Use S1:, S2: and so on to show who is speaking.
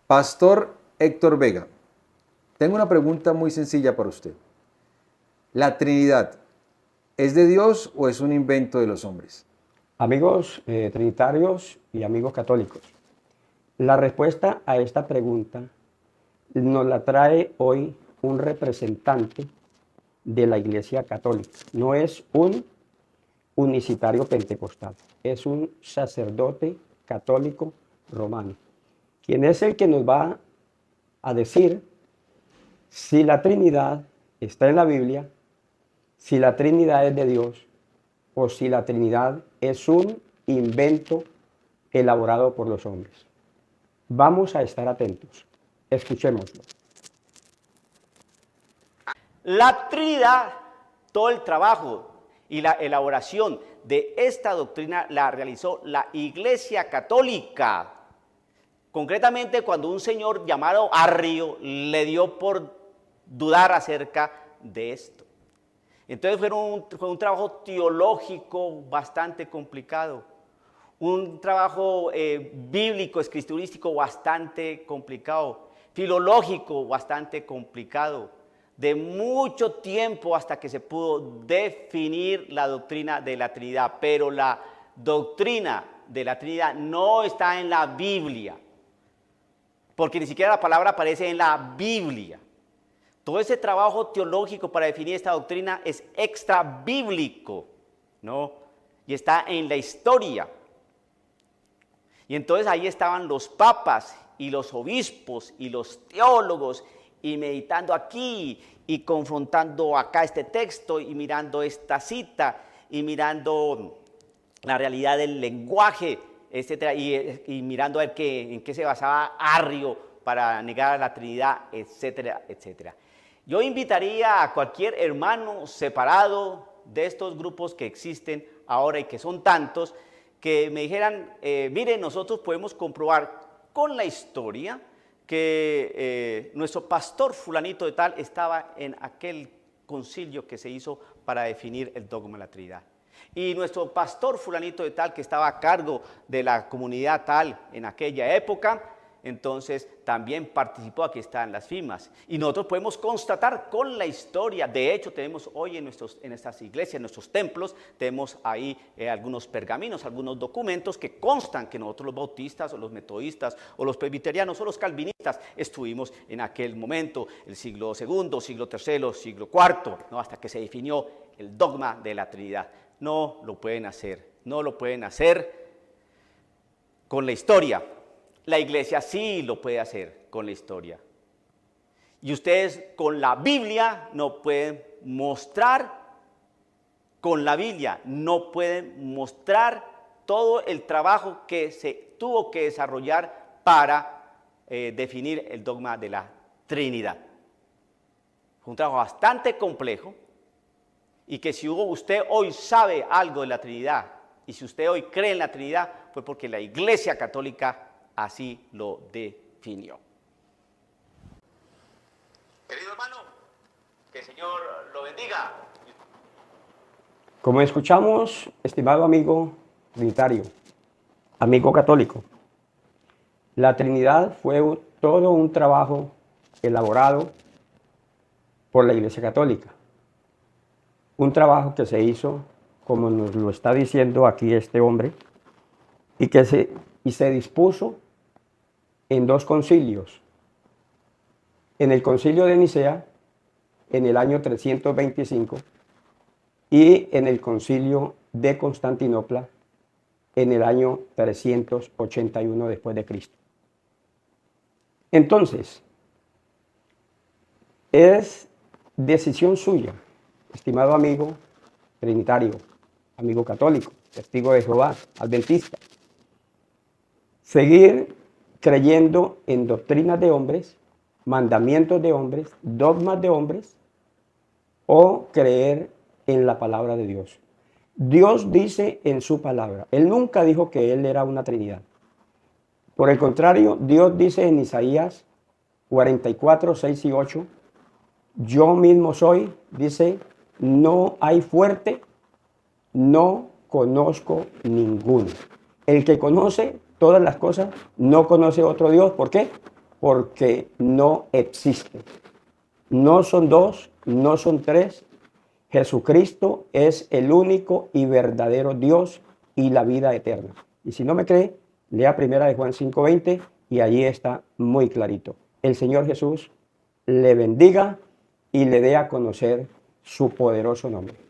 S1: Pastor Héctor Vega, tengo una pregunta muy sencilla para usted. ¿La Trinidad es de Dios o es un invento de los hombres?
S2: Amigos trinitarios y amigos católicos, la respuesta a esta pregunta nos la trae hoy un representante de la Iglesia Católica. No es un unicitario pentecostal, es un sacerdote católico romano, quien es el que nos va a decir si la Trinidad está en la Biblia, si la Trinidad es de Dios o si la Trinidad es un invento elaborado por los hombres. Vamos a estar atentos. Escuchémoslo.
S3: La Trinidad, todo el trabajo y la elaboración de esta doctrina la realizó la Iglesia Católica. Concretamente, cuando un señor llamado Arrio le dio por dudar acerca de esto. Entonces fue un trabajo teológico bastante complicado, un trabajo bíblico, escriturístico bastante complicado, filológico bastante complicado, de mucho tiempo hasta que se pudo definir la doctrina de la Trinidad. Pero la doctrina de la Trinidad no está en la Biblia, porque ni siquiera la palabra aparece en la Biblia. Todo ese trabajo teológico para definir esta doctrina es extra bíblico, ¿no? Y está en la historia. Y entonces ahí estaban los papas y los obispos y los teólogos y meditando aquí y confrontando acá este texto y mirando esta cita y mirando la realidad del lenguaje, etcétera, y mirando a ver en qué se basaba Arrio para negar a la Trinidad, etcétera, etcétera. Yo invitaría a cualquier hermano separado de estos grupos que existen ahora y que son tantos, que me dijeran, miren, nosotros podemos comprobar con la historia que nuestro pastor fulanito de tal estaba en aquel concilio que se hizo para definir el dogma de la Trinidad. Y nuestro pastor fulanito de tal que estaba a cargo de la comunidad tal en aquella época, entonces también participó, aquí están las firmas. Y nosotros podemos constatar con la historia. De hecho, tenemos hoy en estas iglesias, en nuestros templos, tenemos ahí algunos pergaminos, algunos documentos que constan que nosotros los bautistas o los metodistas o los presbiterianos o los calvinistas estuvimos en aquel momento, el siglo II, siglo III, siglo IV, ¿no? Hasta que se definió el dogma de la Trinidad. No lo pueden hacer, no lo pueden hacer con la historia. La iglesia sí lo puede hacer con la historia. Y ustedes con la Biblia no pueden mostrar, con la Biblia no pueden mostrar todo el trabajo que se tuvo que desarrollar para definir el dogma de la Trinidad. Fue un trabajo bastante complejo y que si usted hoy sabe algo de la Trinidad y si usted hoy cree en la Trinidad fue porque la Iglesia Católica así lo definió. Querido hermano, que el Señor lo bendiga.
S2: Como escuchamos, estimado amigo trinitario, amigo católico, la Trinidad fue todo un trabajo elaborado por la Iglesia Católica. Un trabajo que se hizo, como nos lo está diciendo aquí este hombre, y se dispuso en dos concilios. En el concilio de Nicea, en el año 325, y en el concilio de Constantinopla, en el año 381 después de Cristo. Entonces, es decisión suya, estimado amigo trinitario, amigo católico, testigo de Jehová, adventista, seguir creyendo en doctrinas de hombres, mandamientos de hombres, dogmas de hombres, o creer en la palabra de Dios. Dios dice en su palabra, Él nunca dijo que Él era una Trinidad. Por el contrario, Dios dice en Isaías 44, 6 y 8, yo mismo soy, dice, no hay fuerte, no conozco ninguno. El que conoce todas las cosas no conoce otro Dios. ¿Por qué? porque no existe. No son dos, no son tres. Jesucristo es el único y verdadero Dios y la vida eterna. Y si no me cree, lea 1 Juan 5:20 y allí está muy clarito. El Señor Jesús le bendiga y le dé a conocer su poderoso nombre.